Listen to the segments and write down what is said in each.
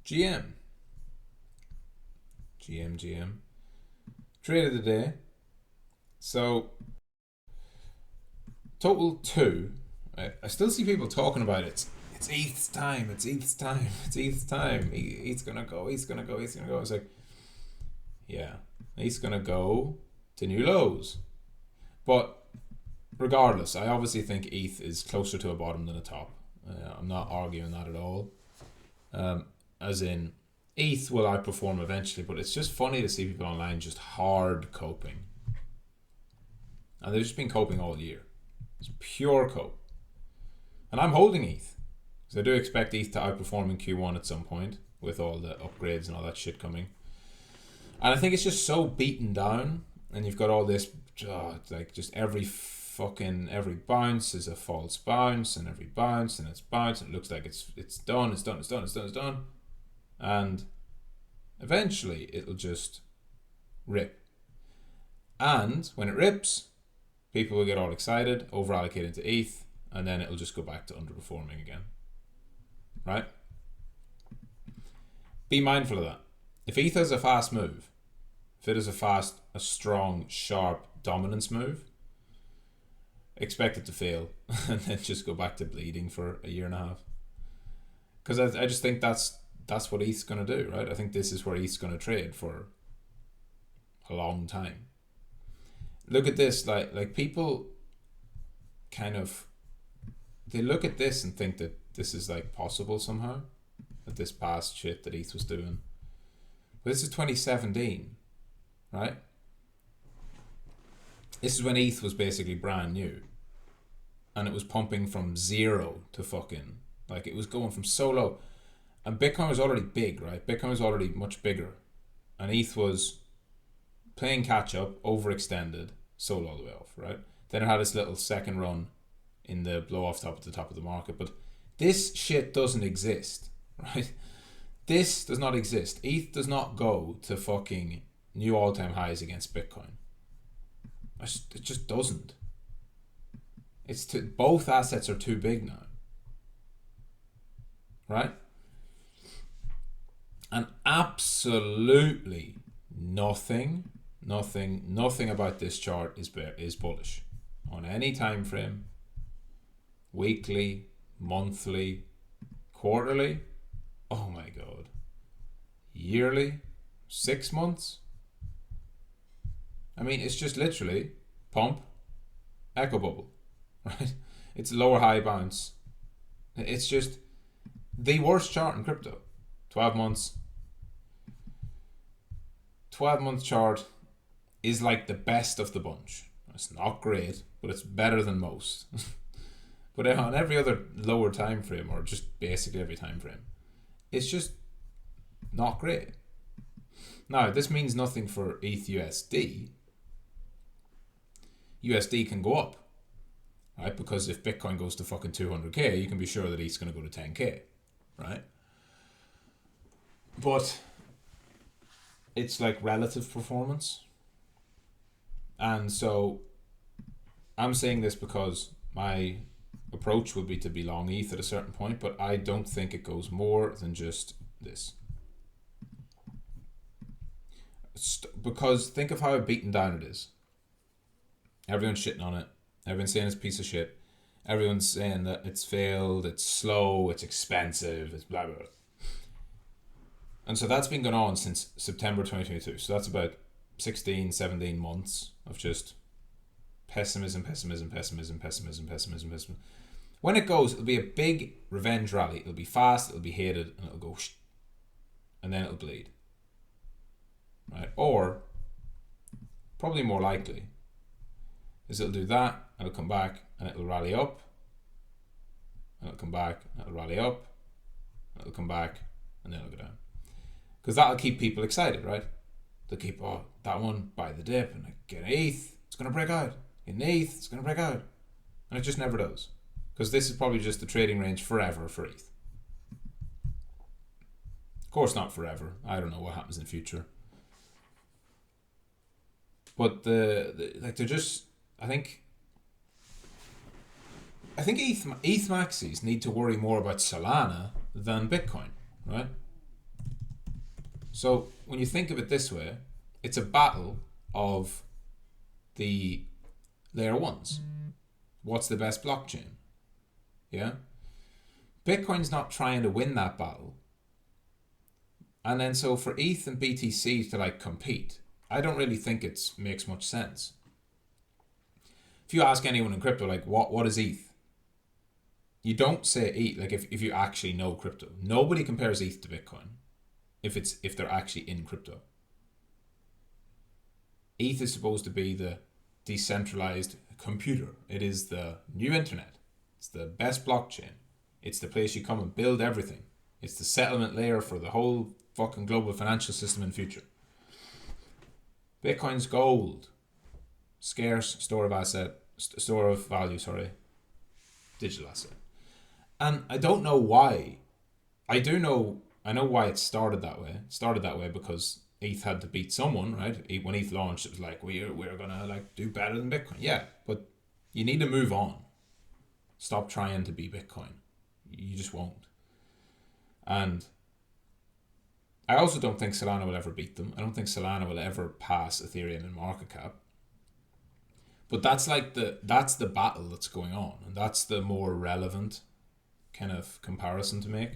GM. GM. Trade of the day. So, total two. I still see people talking about it. It's ETH's time. It's ETH's time. It's ETH's time. ETH's gonna go. ETH's gonna go. ETH's gonna go. It's like, yeah, ETH's gonna go to new lows. But regardless, I obviously think ETH is closer to a bottom than a top. I'm not arguing that at all. As in, ETH will outperform eventually, but it's just funny to see people online just hard coping. And they've just been coping all year. It's pure cope. And I'm holding ETH. Because I do expect ETH to outperform in Q1 at some point with all the upgrades and all that shit coming. And I think it's just so beaten down. And you've got all this, like just every bounce is a false bounce, and every bounce and it's bounce, and it looks like it's done. And eventually it'll just rip. And when it rips, people will get all excited, over allocate into ETH, and then it'll just go back to underperforming again. Right? Be mindful of that. If ETH has a fast move, if it is a strong, sharp dominance move, expect it to fail and then just go back to bleeding for a year and a half. Because I just think that's what ETH's going to do, right? I think this is where ETH's going to trade for a long time. Look at this, like people kind of, they look at this and think that this is like possible somehow, that this past shit that ETH was doing. But this is 2017, right? This is when ETH was basically brand new. And it was pumping from zero to fucking, like it was going from so low. And Bitcoin was already big, right? Bitcoin was already much bigger. And ETH was playing catch up, overextended, sold all the way off, right? Then it had its little second run in the blow off top at the top of the market. But this shit doesn't exist, right? This does not exist. ETH does not go to fucking new all-time highs against Bitcoin. It just doesn't. Both assets are too big now, right? And absolutely nothing about this chart is bullish on any time frame, weekly, monthly, quarterly. Oh my god, yearly, 6 months. I mean, it's just literally pump, echo bubble, right? It's lower high bounce. It's just the worst chart in crypto. 12 months. 12-month chart is like the best of the bunch. It's not great, but it's better than most. But on every other lower time frame, or just basically every time frame, it's just not great. Now, this means nothing for ETH USD. USD can go up, right? Because if Bitcoin goes to fucking 200k, you can be sure that ETH's going to go to 10k, right? But it's like relative performance. And so I'm saying this because my approach would be to be long ETH at a certain point, but I don't think it goes more than just this. Because think of how beaten down it is. Everyone's shitting on it. Everyone's saying it's a piece of shit. Everyone's saying that it's failed, it's slow, it's expensive, it's blah, blah, blah. And so that's been going on since September 2022. So that's about 16, 17 months of just pessimism. When it goes, it'll be a big revenge rally. It'll be fast, it'll be hated, and it'll go and then it'll bleed. Right? Or, probably more likely, is it'll do that, and it'll come back, and it'll rally up, and it'll come back, and it'll rally up, and it'll come back, and then it'll go down. Because that'll keep people excited, right? They'll keep, that one, buy the dip, and get an ETH, it's going to break out. Get an ETH, it's going to break out. And it just never does. Because this is probably just the trading range forever for ETH. Of course not forever. I don't know what happens in the future. But they're just, I think ETH maxis need to worry more about Solana than Bitcoin, right? So when you think of it this way, it's a battle of the layer ones. What's the best blockchain? Yeah? Bitcoin's not trying to win that battle. And then so for ETH and BTC to like compete, I don't really think it makes much sense. If you ask anyone in crypto, like what is ETH? You don't say ETH, like if you actually know crypto. Nobody compares ETH to Bitcoin if they're actually in crypto. ETH is supposed to be the decentralized computer. It is the new internet. It's the best blockchain. It's the place you come and build everything. It's the settlement layer for the whole fucking global financial system in the future. Bitcoin's gold. Scarce store of value, digital asset. And I don't know why. I know why it started that way. It started that way because ETH had to beat someone, right? When ETH launched, it was like we're gonna like do better than Bitcoin. Yeah, but you need to move on. Stop trying to be Bitcoin. You just won't. And I also don't think Solana will ever beat them. I don't think Solana will ever pass Ethereum in market cap. But that's the battle that's going on, and that's the more relevant kind of comparison to make.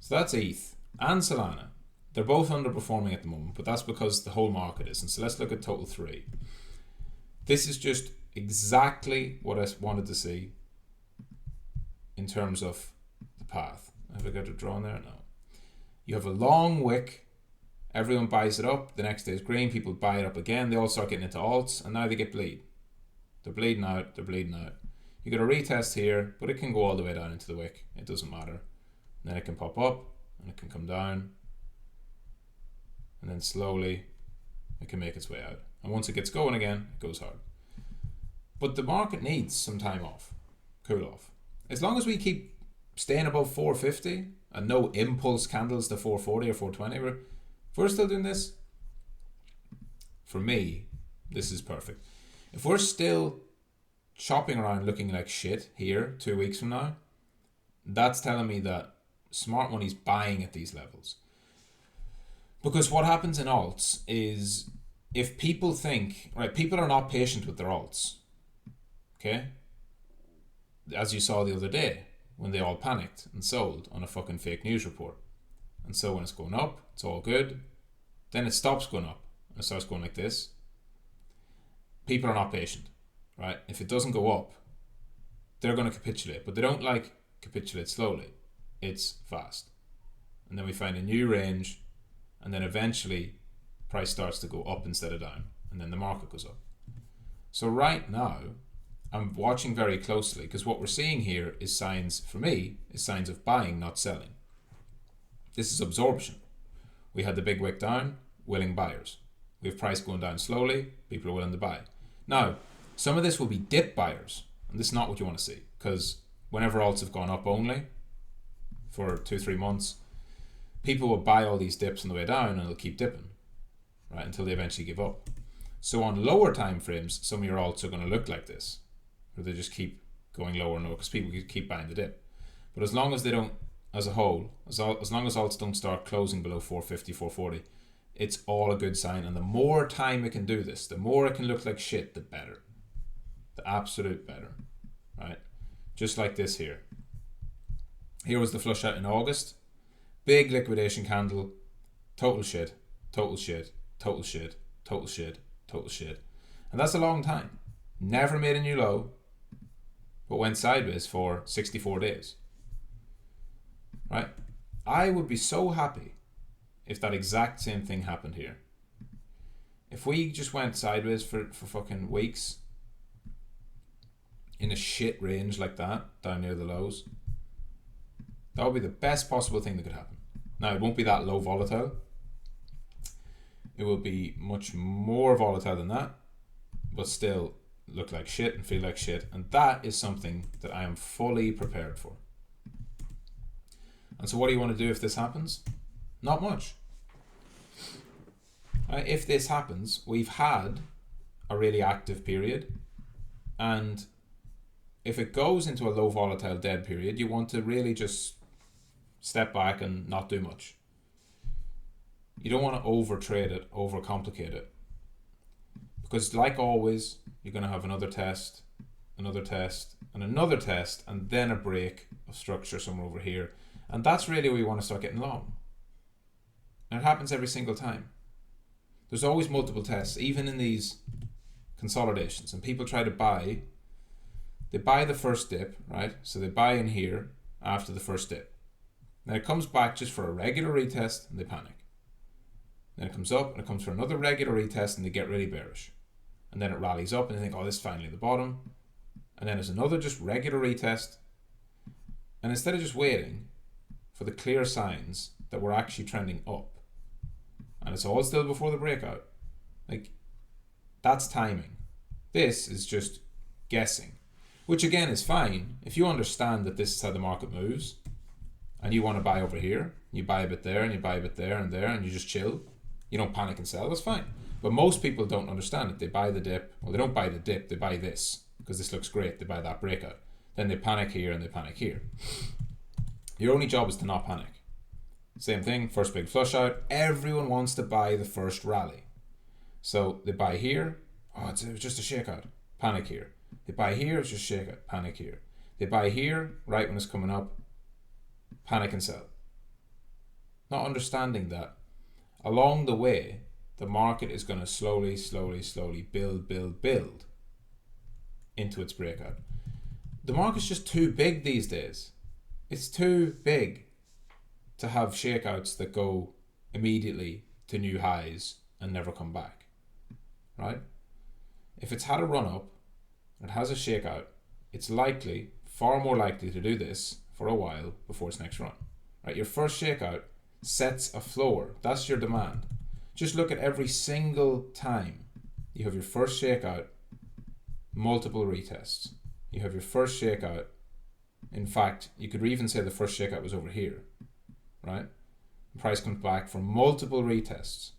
So that's ETH and Solana. They're both underperforming at the moment, but that's because the whole market is. And so let's look at total 3. This is just exactly what I wanted to see in terms of the path. Have I got it drawn there? No. You have a long wick. Everyone buys it up. The next day is green. People buy it up again. They all start getting into alts, and now they get bleed. They're bleeding out. You get a retest here, but it can go all the way down into the wick. It doesn't matter. And then it can pop up, and it can come down, and then slowly it can make its way out. And once it gets going again, it goes hard. But the market needs some time off, cool off. As long as we keep staying above 450 and no impulse candles to 440 or 420, if we're still doing this, for me, this is perfect. If we're still chopping around looking like shit here 2 weeks from now, that's telling me that smart money's buying at these levels. Because what happens in alts is if people think, right, people are not patient with their alts. Okay? As you saw the other day when they all panicked and sold on a fucking fake news report. And so when it's going up, it's all good. Then it stops going up and it starts going like this. People are not patient, right? If it doesn't go up, they're going to capitulate. But they don't like capitulate slowly. It's fast. And then we find a new range, and then eventually price starts to go up instead of down, and then the market goes up. So right now, I'm watching very closely because what we're seeing here is signs, for me, is signs of buying, not selling. This is absorption. We had the big wick down, willing buyers. We have price going down slowly, people are willing to buy. Now, some of this will be dip buyers, and this is not what you want to see, because whenever alts have gone up only for 2-3 months, people will buy all these dips on the way down and they'll keep dipping, right, until they eventually give up. So on lower time frames, some of your alts are going to look like this, where they just keep going lower and lower because people keep buying the dip. But as long as they don't, as a whole, as long as alts don't start closing below 450, 440, it's all a good sign. And the more time it can do this, the more it can look like shit, the better. The absolute better, right? Just like this here. Here was the flush out in August. Big liquidation candle. Total shit. Total shit. Total shit. Total shit. Total shit. And that's a long time. Never made a new low, but went sideways for 64 days. Right? I would be so happy if that exact same thing happened here. If we just went sideways for fucking weeks in a shit range like that, down near the lows, that would be the best possible thing that could happen. Now, it won't be that low volatile. It will be much more volatile than that, but still look like shit and feel like shit. And that is something that I am fully prepared for. And so what do you want to do if this happens? Not much. If this happens, we've had a really active period, and if it goes into a low volatile dead period, you want to really just step back and not do much. you don't want to over trade it, over complicate it, because like always, you're going to have another test, and another test, and then a break of structure somewhere over here, and that's really where you want to start getting long. And it happens every single time. There's always multiple tests, even in these consolidations, and people try to buy. They buy the first dip, right? So they buy in here after the first dip. Then it comes back just for a regular retest, and they panic. Then it comes up and it comes for another regular retest, and they get really bearish. And then it rallies up and they think, oh, this is finally the bottom. And then there's another just regular retest. And instead of just waiting for the clear signs that we're actually trending up, and it's all still before the breakout, like, that's timing. This is just guessing, which again is fine if you understand that this is how the market moves, and you want to buy over here, you buy a bit there, and you buy a bit there, and you just chill. You don't panic and sell, that's fine. But most people don't understand it. They buy the dip. Well, they don't buy the dip, they buy this, because this looks great. They buy that breakout. Then they panic here and they panic here. Your only job is to not panic. Same thing, first big flush out. Everyone wants to buy the first rally. So they buy here, oh, it's just a shakeout, panic here. They buy here, it's just shakeout, panic here. They buy here, right when it's coming up, panic and sell. Not understanding that along the way, the market is going to slowly build into its breakout. The market's just too big these days. It's too big to have shakeouts that go immediately to new highs and never come back, right? If it's had a run up, it has a shakeout, it's likely, far more likely to do this for a while before its next run, right? Your first shakeout sets a floor. That's your demand. Just look at every single time you have your first shakeout, multiple retests. You have your first shakeout. In fact, you could even say the first shakeout was over here, right? The price comes back for multiple retests.